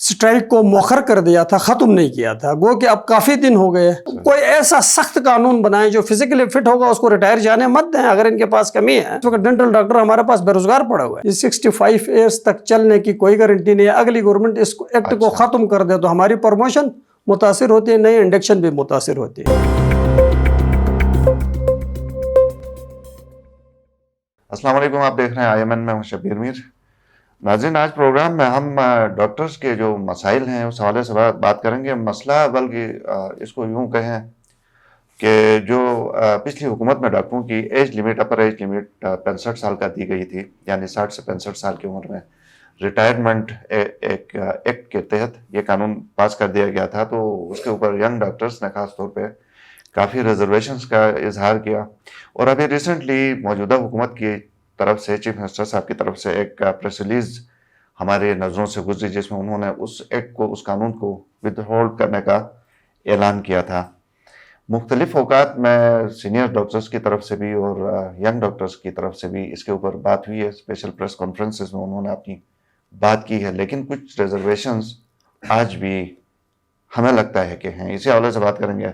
Strike को मौखर कर दिया था, ख़त्म नहीं किया था। गो कि अब काफ़ी दिन हो गए। कोई ऐसा सख्त कानून बनाए जो फिजिकली फिट होगा उसको रिटायर जाने मत दें अगर इनके पास कमी है। तो डेंटल डॉक्टर हमारे पास बेरोजगार पड़ा हुआ है। 65 ईयर्स तक चलने की कोई गारंटी नहीं है। अगली गवर्नमेंट इस एक्ट को ख़त्म कर दे तो हमारी प्रमोशन मुतासिर होती है, नई इंडक्शन भी मुतासिर होती है। अस्सलाम वालेकुम, आप देख रहे हैं IMN में शब्बीर मीर। नाज़रीन, आज प्रोग्राम में हम डॉक्टर्स के जो मसाइल हैं उस हवाले से बात करेंगे। मसला बल्कि इसको यूँ कहें कि जो पिछली हुकूमत में डॉक्टरों की एज लिमिट, अपर एज लिमिट 65 साल का दी गई थी, यानी 60 से 65 साल की उम्र में रिटायरमेंट एक एक्ट के तहत ये कानून पास कर दिया गया था। तो उसके ऊपर यंग डॉक्टर्स ने ख़ास तौर पे काफ़ी रिजर्वेशंस का इजहार किया। और अभी रिसेंटली मौजूदा हुकूमत की तरफ से, चीफ मिनिस्टर साहब की तरफ से एक प्रेस रिलीज हमारे नज़रों से गुजरी जिसमें उन्होंने उस एक्ट को, उस कानून को विदहोल्ड करने का ऐलान किया था। मुख्तलिफ औकात में सीनियर डॉक्टर्स की तरफ से भी और यंग डॉक्टर्स की तरफ से भी इसके ऊपर बात हुई है। स्पेशल प्रेस कॉन्फ्रेंसेस में उन्होंने अपनी बात की है, लेकिन कुछ रिजर्वेशंस आज भी हमें लगता है कि हैं। इसी हवाले से बात करेंगे।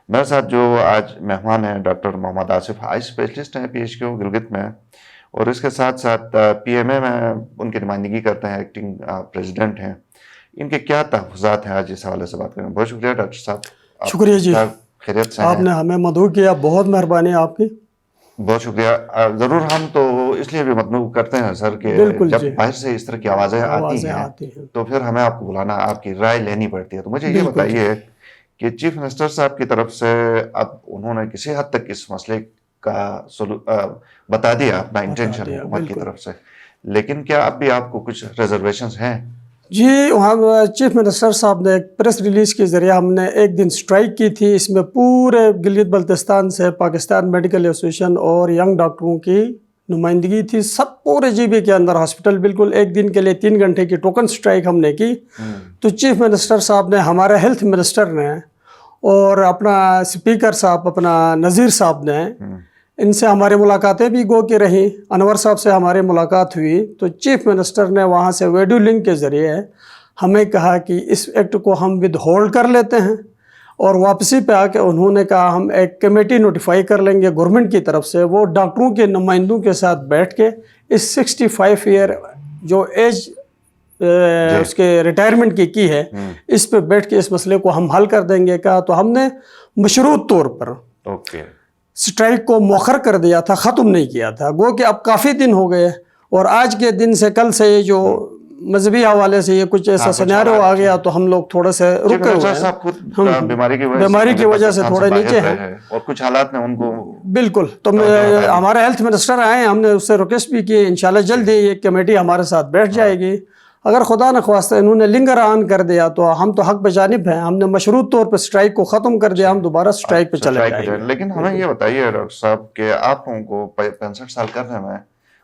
मेरे साथ जो आज मेहमान हैं doctor Mohammad Asif, eye specialist हैं PHQ गिलगित में, और इसके साथ साथ PMA में उनकी नुमाइंदगी करते हैं, एक्टिंग प्रेसिडेंट हैं। इनके क्या तहफ़्फ़ुज़ात हैं, आज इस हवाले से बात करें। बहुत शुक्रिया डॉक्टर साहब। शुक्रिया जी, खैरियत से आपने हमें मदऊ किया, बहुत मेहरबानी आपकी। बहुत शुक्रिया। ज़रूर, हम तो इसलिए भी मदऊ करते हैं सर कि जब बाहर से इस तरह की आवाज़ें आती हैं तो फिर हमें आपको बुलाना, आपकी राय लेनी पड़ती है। तो मुझे ये बताइए कि चीफ मिनिस्टर साहब की तरफ से अब उन्होंने किसी हद तक इस मसले का बता दिया अपना इंटेंशन हुकूमत की तरफ से, लेकिन क्या अब भी आपको कुछ रिजर्वेशंस हैं? जी, वहाँ चीफ मिनिस्टर साहब ने एक प्रेस रिलीज़ के ज़रिए हमने एक दिन स्ट्राइक की थी। इसमें पूरे गिलगित बल्तिस्तान से पाकिस्तान मेडिकल एसोसिएशन और यंग डॉक्टरों की नुमाइंदगी थी। सब पूरे GB के अंदर हॉस्पिटल बिल्कुल एक दिन के लिए 3 घंटे की टोकन स्ट्राइक हमने की। तो चीफ मिनिस्टर साहब ने, हमारे हेल्थ मिनिस्टर ने और अपना स्पीकर साहब, अपना नज़ीर साहब ने, इनसे हमारी मुलाकातें भी गो की रही। अनवर साहब से हमारी मुलाकात हुई तो चीफ मिनिस्टर ने वहाँ से वीडियो लिंक के ज़रिए हमें कहा कि इस एक्ट को हम विद होल्ड कर लेते हैं, और वापसी पे आके उन्होंने कहा हम एक कमेटी नोटिफाई कर लेंगे गवर्नमेंट की तरफ से। वो डॉक्टरों के नुमाइंदों के साथ बैठ के इस 65 ईयर जो एज उसके रिटायरमेंट की है, इस पे बैठ के इस मसले को हम हल कर देंगे। कहा तो हमने मशरूत तौर पर स्ट्राइक को मौखर कर दिया था, ख़त्म नहीं किया था। गो कि अब काफ़ी दिन हो गए, और आज के दिन से, कल से, ये जो मजहबी हवाले से ये कुछ ऐसा सिनेरियो आ गया तो हम लोग थोड़े से रुके हुए हैं। हम बीमारी की वजह से थोड़े नीचे हैं और कुछ हालात में उनको बिल्कुल। तो हमारे हेल्थ मिनिस्टर आए, हमने उससे रिक्वेस्ट भी की, इंशाल्लाह जल्द ही ये कमेटी हमारे साथ बैठ जाएगी। अगर खुदा न ख्वास्ता इन्होंने लिंगर आन कर दिया तो हम तो हक बजानिब हैं। हमने मशरूत तौर पर स्ट्राइक को ख़त्म कर दिया, हम दोबारा स्ट्राइक पे चले जाएंगे। लेकिन हमें ये बताइए डॉक्टर साहब कि आप लोगों को 65 साल करने में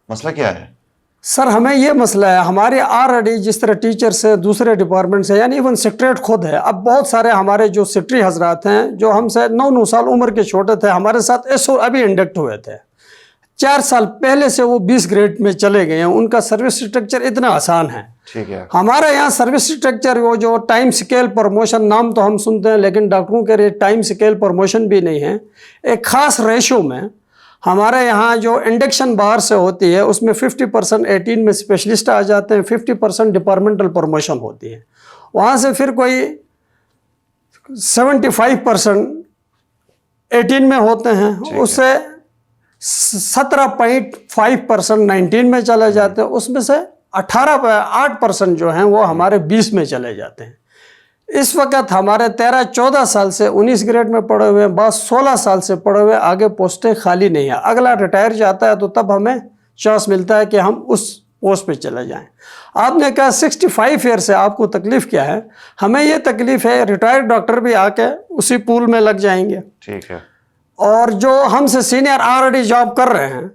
मसला क्या है? सर, हमें ये मसला है, हमारे ऑलरेडी जिस तरह टीचर से, दूसरे डिपार्टमेंट से, यानी इवन सेक्रेटरी खुद है। अब बहुत सारे हमारे जो सेक्रेटरी हजरात हैं जो हमसे 9 साल उम्र के छोटे थे, हमारे साथ SO अभी इंडक्ट हुए थे। 4 साल पहले से वो 20 ग्रेड में चले गए हैं। उनका सर्विस स्ट्रक्चर इतना आसान है। ठीक है। हमारे यहाँ सर्विस स्ट्रक्चर, वो जो टाइम स्केल प्रमोशन, नाम तो हम सुनते हैं लेकिन डॉक्टरों के लिए टाइम स्केल प्रमोशन भी नहीं है। एक ख़ास रेशो में हमारे यहाँ जो इंडक्शन बाहर से होती है उसमें 50% 18 में स्पेशलिस्ट आ जाते हैं, 50% डिपार्टमेंटल प्रमोशन होती है। वहाँ से फिर कोई 75% 18 में होते हैं, उससे 17.5% 19 में चले जाते हैं, उसमें से 8% जो हैं वो हमारे 20 में चले जाते हैं। इस वक्त हमारे 13-14 साल से 19 ग्रेड में पढ़े हुए हैं, बस 16 साल से पढ़े हुए, आगे पोस्टें खाली नहीं है। अगला रिटायर जाता है तो तब हमें चांस मिलता है कि हम उस पोस्ट पे चले जाएं। आपने कहा 65 ईयर से आपको तकलीफ़ क्या है? हमें ये तकलीफ़ है, रिटायर्ड डॉक्टर भी आके उसी पूल में लग जाएंगे। ठीक है। और जो हमसे सीनियर ऑलरेडी जॉब कर रहे हैं,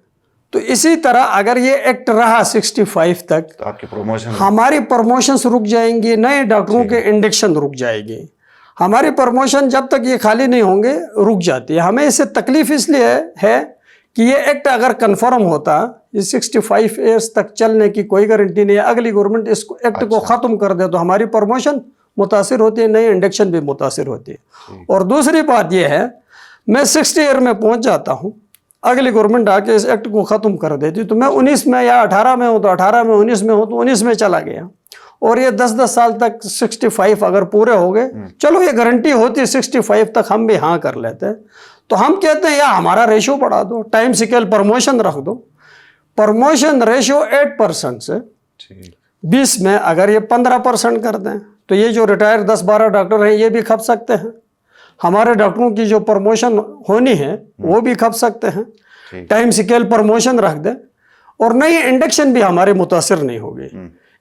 तो इसी तरह अगर ये एक्ट रहा 65 तक तो आपकी प्रमोशन, हमारी प्रमोशंस रुक जाएंगी, नए डॉक्टरों के इंडक्शन रुक जाएगी। हमारी प्रमोशन जब तक ये खाली नहीं होंगे रुक जाती है। हमें इससे तकलीफ इसलिए है کہ یہ ایکٹ اگر کنفرم ہوتا، یہ 65 ایئرس تک چلنے کی کوئی گارنٹی نہیں ہے، اگلی گورنمنٹ اس ایکٹ کو ختم کر دے تو ہماری پروموشن متاثر ہوتی ہے، نئی انڈکشن بھی متاثر ہوتی ہے۔ اور دوسری بات یہ ہے، میں 60 ایئر میں پہنچ جاتا ہوں، اگلی گورنمنٹ آ کے اس ایکٹ کو ختم کر دیتی تو میں 19 میں یا 18 میں ہوں تو 18 میں، 19 میں ہوں تو 19 میں چلا گیا، اور یہ 10 سال تک 65 اگر پورے ہو گئے، چلو یہ گارنٹی ہوتی 65 تک ہم بھی ہاں کر لیتے، تو ہم کہتے ہیں یا ہمارا ریشو بڑھا دو، ٹائم سکیل پروموشن رکھ دو، پروموشن ریشو 8% سے 20 میں اگر یہ 15% کر دیں تو یہ جو ریٹائر 10-12 ڈاکٹر ہیں یہ بھی کھپ سکتے ہیں، ہمارے ڈاکٹروں کی جو پروموشن ہونی ہے وہ بھی کھپ سکتے ہیں، ٹائم سکیل پروموشن رکھ دیں، اور نئی انڈکشن بھی ہمارے متاثر نہیں ہوگی،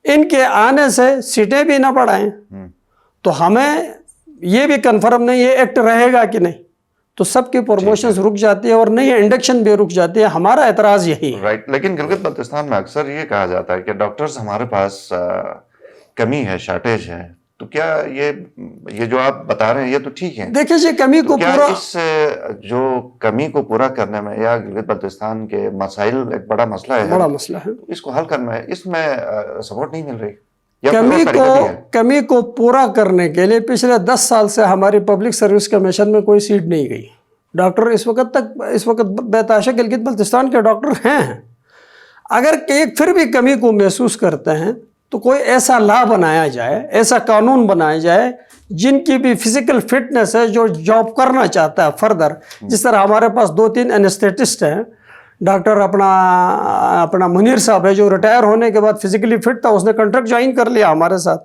ان کے آنے سے سیٹیں بھی نہ بڑھائیں، تو ہمیں یہ بھی کنفرم نہیں یہ ایکٹ رہے گا کہ نہیں، تو سب کی پروموشنز رک جاتی ہے اور نئی انڈکشن بھی رک جاتی ہے، ہمارا اعتراض یہی ہے۔ رائٹ، لیکن گلگت بلتستان میں اکثر یہ کہا جاتا ہے کہ ڈاکٹرز ہمارے پاس کمی ہے، شارٹیج ہے، تو کیا یہ جو آپ بتا رہے ہیں یہ تو ٹھیک ہے؟ دیکھیں جی، کمی کو پورا، اس جو کمی کو پورا کرنے میں یا گلگت بلتستان کے مسائل ایک بڑا مسئلہ ہے، بڑا مسئلہ ہے، اس کو حل کرنا ہے، اس میں سپورٹ نہیں مل رہی یا کوئی اور طریقہ بھی ہے؟ کمی کو پورا کرنے کے لیے پچھلے 10 سال سے ہماری پبلک سروس کمیشن میں کوئی سیٹ نہیں گئی، ڈاکٹر اس وقت بے گلگت بلتستان کے ڈاکٹر ہیں، اگر پھر بھی کمی کو محسوس کرتے ہیں تو کوئی ایسا لا بنایا جائے، ایسا قانون بنایا جائے جن کی بھی فزیکل فٹنس ہے، جو جاب کرنا چاہتا ہے فردر، جس طرح ہمارے پاس 2-3 اینستھیٹسٹ ہیں، ڈاکٹر اپنا منیر صاحب ہے جو ریٹائر ہونے کے بعد فزیکلی فٹ تھا، اس نے کنٹریکٹ جوائن کر لیا ہمارے ساتھ،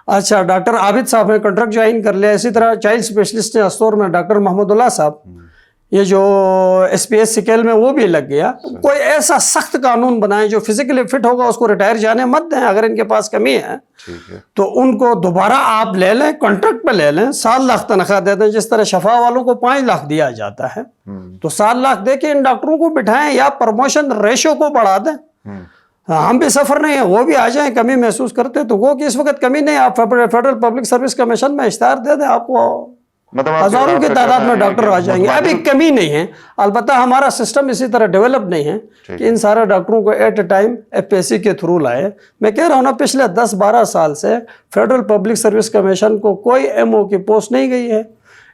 اچھا ڈاکٹر عابد صاحب نے کنٹریکٹ جوائن کر لیا، اسی طرح چائلڈ اسپیشلسٹ ہیں استور میں ڈاکٹر محمد اللہ صاحب، یہ جو SPS سکیل میں وہ بھی لگ گیا، کوئی ایسا سخت قانون بنائیں جو فزیکلی فٹ ہوگا اس کو ریٹائر جانے مت دیں، اگر ان کے پاس کمی ہے تو ان کو دوبارہ آپ لے لیں، کانٹریکٹ پہ لے لیں، 7 لاکھ تنخواہ دے دیں، جس طرح شفا والوں کو 5 لاکھ دیا جاتا ہے، تو 7 لاکھ دے کے ان ڈاکٹروں کو بٹھائیں، یا پروموشن ریشو کو بڑھا دیں، ہم بھی سفر نہیں ہیں، وہ بھی آ جائیں، کمی محسوس کرتے تو وہ کہ اس وقت کمی نہیں، آپ فیڈرل پبلک سروس کمیشن میں اشتہار دے دیں، آپ کو ہزاروں کی تعداد میں ڈاکٹر آ جائیں گے، ابھی کمی نہیں ہے، البتہ ہمارا سسٹم اسی طرح ڈیولپ نہیں ہے کہ ان سارے ڈاکٹروں کو ایٹ اے ٹائم FPSC کے تھرو لائے۔ میں کہہ رہا ہوں نا، پچھلے 10-12 سال سے فیڈرل پبلک سروس کمیشن کو کوئی MO کی پوسٹ نہیں گئی ہے،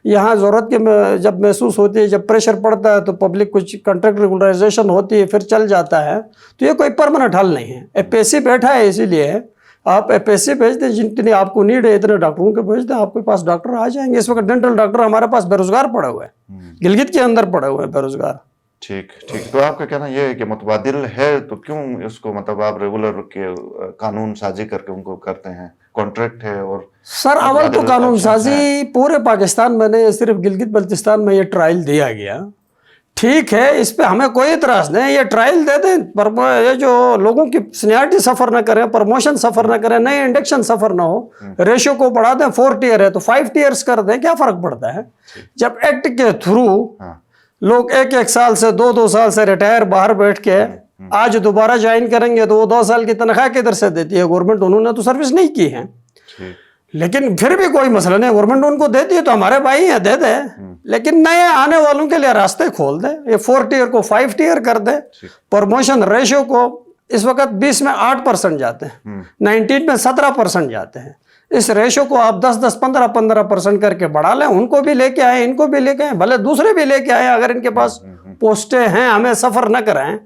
یہاں ضرورت کے جب محسوس ہوتی ہے، جب پریشر پڑتا ہے تو پبلک کچھ کنٹریکٹ ریگولرائزیشن ہوتی ہے، پھر چل جاتا ہے، تو یہ کوئی پرماننٹ حل نہیں ہے۔ FPSC بیٹھا ہے اسی لیے، آپ FPSC بھیج دیں، جتنی آپ کو نیڈ ہے اتنے ڈاکٹروں کے بھیج دیں، آپ کے پاس ڈاکٹر آ جائیں گے۔ اس وقت ڈینٹل ڈاکٹر ہمارے پاس بے روزگار پڑے ہوئے ہیں، گلگت کے اندر پڑے ہوئے ہیں بے روزگار۔ ٹھیک، تو آپ کا کہنا یہ ہے کہ متبادل ہے تو کیوں اس کو مطلب آپ ریگولر کے قانون سازی کر کے ان کو کرتے ہیں؟ کانٹریکٹ ہے اور سر اول تو قانون سازی پورے پاکستان میں نہیں، صرف گلگت بلتستان میں یہ ٹرائل دیا گیا، ٹھیک ہے، اس پہ ہمیں کوئی اعتراض نہیں، یہ ٹرائل دے دیں، یہ جو لوگوں کی سینیارٹی سفر نہ کریں، پروموشن سفر نہ کریں، نئے انڈکشن سفر نہ ہو، ریشو کو بڑھا دیں، 4 ٹیئر ہے تو 5 ٹیئرز کر دیں، کیا فرق پڑتا ہے؟ جب ایکٹ کے تھرو لوگ 1 سال سے 2 سال سے ریٹائر باہر بیٹھ کے آج دوبارہ جوائن کریں گے تو وہ 2 سال کی تنخواہ کدھر سے دیتی ہے گورنمنٹ؟ انہوں نے تو سروس نہیں کی ہے، لیکن پھر بھی کوئی مسئلہ نہیں، گورنمنٹ ان کو دیتی ہے تو ہمارے بھائی ہیں، دے دیں، لیکن نئے آنے والوں کے لیے راستے کھول دیں، یہ 4 ٹیئر کو 5 ٹیئر کر دیں، پروموشن ریشو کو اس وقت 20 میں 8% جاتے ہیں، 19 میں 17% جاتے ہیں، اس ریشو کو آپ 10, 15% کر کے بڑھا لیں، ان کو بھی لے کے آئیں، ان کو بھی لے کے آئیں، بھلے دوسرے بھی لے کے آئیں، اگر ان کے پاس پوسٹیں ہیں، ہمیں سفر نہ کرائیں۔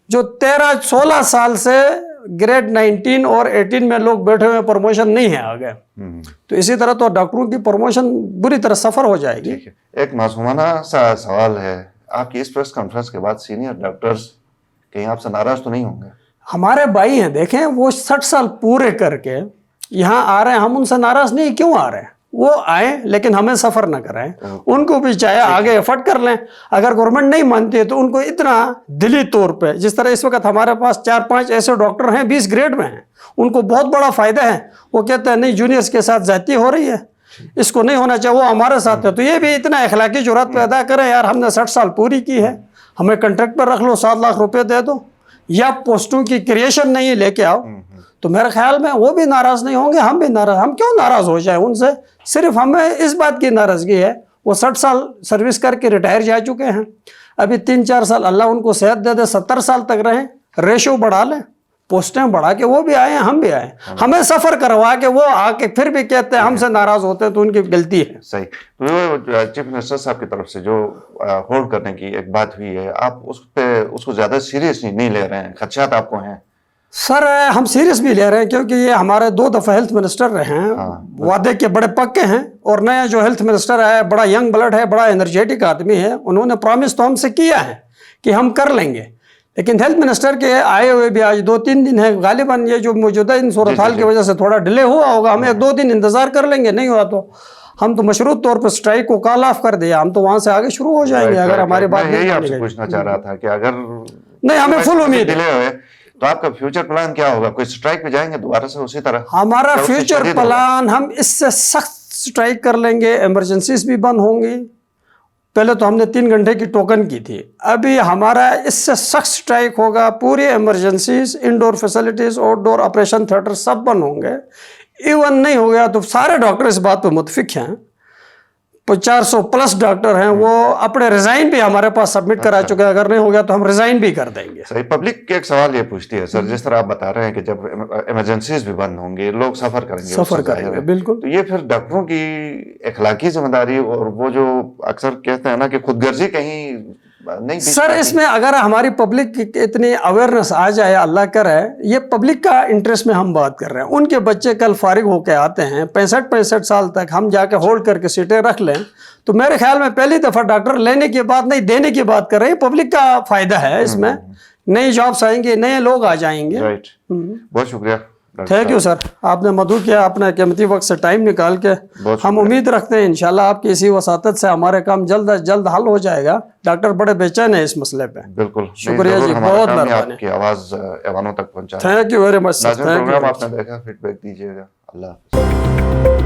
جو 13-16 سال سے گریڈ 19 اور 18 میں لوگ بیٹھے ہوئے پروموشن نہیں ہے آگے، تو اسی طرح تو ڈاکٹروں کی پروموشن بری طرح سفر ہو جائے گی۔ ایک معصومانہ سا سوال ہے، آپ کی اس پریس کانفرنس کے بعد سینئر ڈاکٹرز کہیں آپ سے ناراض تو نہیں ہوں گے؟ ہمارے بھائی ہیں، دیکھیں وہ 60 سال پورے کر کے یہاں آ رہے ہیں، ہم ان سے ناراض نہیں، کیوں آ رہے ہیں؟ وہ آئیں لیکن ہمیں سفر نہ کرائیں، ان کو بھی چاہے آگے ایفرٹ کر لیں، اگر گورنمنٹ نہیں مانتی ہے تو ان کو اتنا دلی طور پہ، جس طرح اس وقت ہمارے پاس 4-5 ایسے ڈاکٹر ہیں 20 گریڈ میں ہیں، ان کو بہت بڑا فائدہ ہے، وہ کہتے ہیں نہیں جونیئرز کے ساتھ زیادتی ہو رہی ہے، اس کو نہیں ہونا چاہیے، وہ ہمارے ساتھ ہے، تو یہ بھی اتنا اخلاقی جرات پیدا کریں، یار ہم نے 60 سال پوری کی ہے، ہمیں کنٹریکٹ پر رکھ لو، 7 لاکھ روپے دے دو، یا پوسٹوں کی کریشن نہیں لے کے آؤ، تو میرے خیال میں وہ بھی ناراض نہیں ہوں گے، ہم بھی ناراض، ہم کیوں ناراض ہو جائیں ان سے؟ صرف ہمیں اس بات کی ناراضگی ہے وہ 60 سال سروس کر کے ریٹائر جا چکے ہیں، अभी 3-4 साल अल्लाह उनको सेहत दे दे, 70 साल तक रहें, रेशो बढ़ा लें, पोस्टें बढ़ा के वो भी आए, हम भी आए, हमें सफर करवा के वो आके फिर भी कहते हैं हमसे नाराज होते हैं, तो उनकी गलती है। सही। तो चीफ मिनिस्टर साहब की तरफ से जो होल्ड करने की एक बात हुई है, आप उस पे उसको ज्यादा सीरियसली नहीं ले रहे हैं, खदशात आपको हैं? सर हम सीरियस भी ले रहे हैं, क्योंकि ये हमारे 2 दफा हेल्थ मिनिस्टर रहे हैं, वादे के बड़े पक्के हैं, और नया जो हेल्थ मिनिस्टर है बड़ा यंग ब्लड है, बड़ा एनर्जेटिक आदमी है, उन्होंने प्रॉमिस तो हमसे किया है कि हम कर लेंगे, लेकिन हेल्थ मिनिस्टर के आए हुए भी आज 2-3 दिन है, गालिबन ये जो मौजूदा इन सूरत हाल की वजह से थोड़ा डिले हुआ होगा, हम 1-2 दिन इंतजार कर लेंगे, नहीं हुआ तो हम तो मशरूत तौर पर स्ट्राइक को कॉल ऑफ कर दिया, हम तो वहां से आगे शुरू हो जाएंगे अगर हमारी बात यही आपसे पूछना चाह रहा था कि अगर नहीं, हमें फुल उम्मीद है। डिले हुए तो आपका फ्यूचर प्लान क्या होगा? कोई स्ट्राइक पे जाएंगे दोबारा से उसी तरह? हमारा फ्यूचर प्लान, हम इससे सख्त स्ट्राइक कर लेंगे, इमरजेंसीज भी बंद होंगी। पहले तो हमने 3 घंटे की टोकन की थी, अभी हमारा इससे सख्त स्ट्राइक होगा, पूरी emergencies, indoor facilities, outdoor operation theatre सब बंद होंगे। इवन नहीं हो गया तो सारे डॉक्टर इस बात पे मुतफिक हैं, 400+ डॉक्टर हैं, वो अपने रिजाइन भी हमारे पास सबमिट करा चुके हैं, अगर नहीं हो गया तो हम रिजाइन भी कर देंगे। सही। पब्लिक एक सवाल ये पूछती है सर, जिस तरह आप बता रहे हैं कि जब इमरजेंसीज भी बंद होंगे, लोग सफर करेंगे, बिल्कुल, तो ये फिर डॉक्टरों की अखलाकी जिम्मेदारी, और वो जो अक्सर कहते हैं ना कि खुदगर्जी कहीं नहीं सर, इसमें अगर हमारी पब्लिक की इतनी अवेयरनेस आ जाए, अल्लाह करे, ये पब्लिक का इंटरेस्ट में हम बात कर रहे हैं, उनके बच्चे कल फारिग होके आते हैं, 65-65 साल तक हम जाके होल्ड करके सीटें रख लें, तो मेरे ख्याल में पहली दफा डॉक्टर लेने की बात नहीं, देने की बात कर रहे हैं। पब्लिक का फायदा है इसमें, नई जॉब्स आएंगे, नए लोग आ जाएंगे। राइट। बहुत शुक्रिया। थैंक यू सर, आपने मधु किया, अपने कीमती वक्त से टाइम निकाल के। हम उम्मीद रखते हैं इंशाल्लाह आपकी इसी वसातत से हमारे काम जल्द अज जल्द हल हो जाएगा। डॉक्टर बड़े बेचैन है इस मसले पे। बिल्कुल, शुक्रिया जी, बहुत मेहरबानी, आपकी आवाज ऐवानों तक पहुंचा। Thank you very much sir. Programme आपने देखा, फीडबैक दीजिएगा। अल्लाह हाफ़िज़।